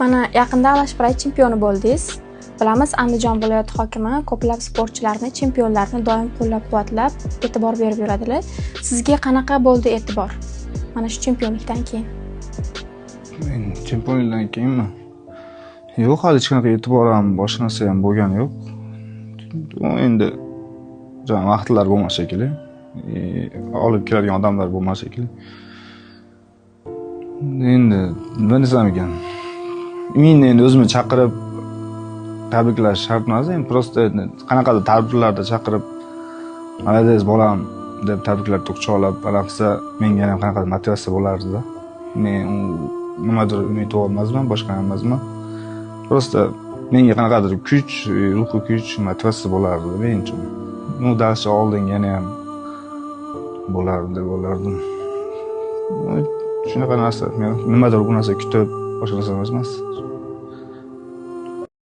Mana yaqinda Alash Pride chempioni bo'ldingiz. Bilamiz, Andijon viloyati hokimi ko'plab sportchilarni, chempionlarni doim qo'llab-quvvatlab, e'tibor berib yuradilar. Sizga qanaqa bo'ldi e'tibor? Mana shu chempionlikdan keyin. Chempionlikdan keyinmi? Yo'q, hali hech qanaqa e'tibor ham, boshqa narsa ham bo'lgani yo'q. Endi vaqtlar bo'lmas shekilli. Olib keladigan odamlar bo'lmas shekilli. Endi nima desam ekan? Men endi o'zimni chaqirib tabriklash shart emas, endi prosta qanaqadir tadbirlarda chaqirib, "Malades bolam" deb tabriklab, quchoqlab qilsa, menga ham qanaqadir motivatsiya bo'lardi-da. Men nimadir umid olmasman, boshqa emasman. Prosta menga qanaqadir kuch, ruhiy kuch, motivatsiya bo'lardi menimcha. Bu darscha oldinga yana ham bo'lardi deb o'ylardim. Shunaqa narsa, men nimadir bu narsa kutib, boshqa narsa emas.